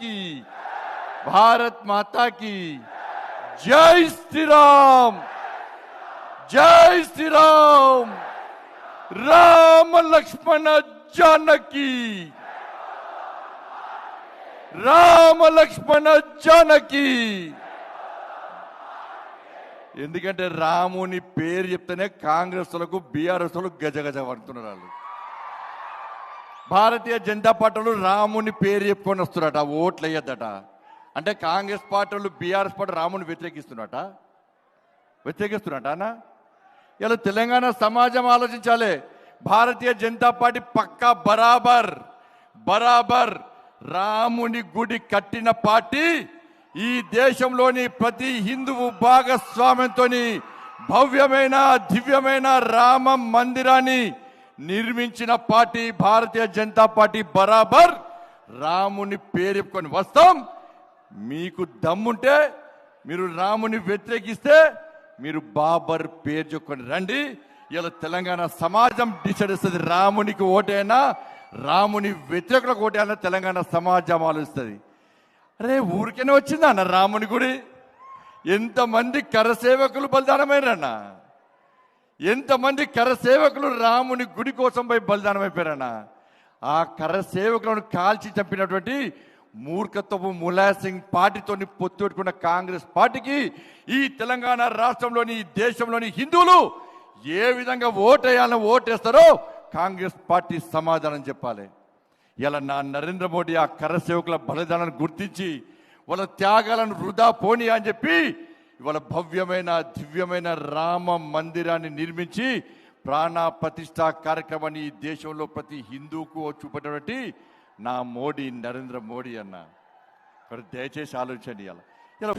की, भारत माता की जय श्री राम, जय श्री राम, राम लक्ष्मण जानकी, రామ లక్ష్మణ జానకి. ఎందుకంటే రాముని పేరు చెప్తేనే కాంగ్రెస్ వాళ్ళకు బీఆర్ఎస్ వాళ్ళు గజగజ పడుతున్నారు. వాళ్ళు భారతీయ జనతా పార్టీలు రాముని పేరు చెప్పుకొని వస్తున్నారట, ఓట్లు వేయద్దట. అంటే కాంగ్రెస్ పార్టీలు బీఆర్ఎస్ పార్టీ రాముని వ్యతిరేకిస్తున్నట అన్న. ఇలా తెలంగాణ సమాజం ఆలోచించాలి. భారతీయ జనతా పార్టీ పక్కా బరాబర్ రాముని గుడి కట్టిన పార్టీ. ఈ దేశంలోని ప్రతి హిందువు భాగస్వామ్యంతో భవ్యమైన దివ్యమైన రామ మందిరాన్ని నిర్మించిన పార్టీ భారతీయ జనతా పార్టీ. బరాబర్ రాముని పేరు చెప్పుకొని వస్తాం. మీకు దమ్ముంటే మీరు రాముని వ్యతిరేకిస్తే మీరు బాబర్ పేరు చెప్పుకొని రండి. ఇలా తెలంగాణ సమాజం డిసైడ్ చేస్తుంది. రామునికి ఓటైనా రాముని వ్యతిరేకులకు ఓటైనా తెలంగాణ సమాజం ఆలోచిస్తుంది. అరే ఊరికేనే వచ్చిందా అన్న రాముని గుడి? ఎంతమంది కరసేవకులు బలిదానమైనారన్న, ఎంతమంది కరసేవకులు రాముని గుడి కోసం పోయి బలిదానమైపోయారన్న. ఆ కరసేవకులను కాల్చి చంపినటువంటి మూర్ఖత్వపు ములాయం సింగ్ పార్టీతో పొత్తు పెట్టుకున్న కాంగ్రెస్ పార్టీకి ఈ తెలంగాణ రాష్ట్రంలోని ఈ దేశంలోని హిందువులు ఏ విధంగా ఓటేయాలని ఓటేస్తారో కాంగ్రెస్ పార్టీ సమాధానం చెప్పాలి. ఇలా నరేంద్ర మోడీ ఆ కరసేవకుల బలిదానాన్ని గుర్తించి వాళ్ళ త్యాగాలను వృధా పోనీ అని చెప్పి ఇవాళ భవ్యమైన దివ్యమైన రామ మందిరాన్ని నిర్మించి ప్రాణ ప్రతిష్ఠా కార్యక్రమాన్ని ఈ దేశంలో ప్రతి హిందూకు చూపేటువంటి నా మోడీ నరేంద్ర మోడీ అన్న. దయచేసి ఆలోచించండి. ఇలా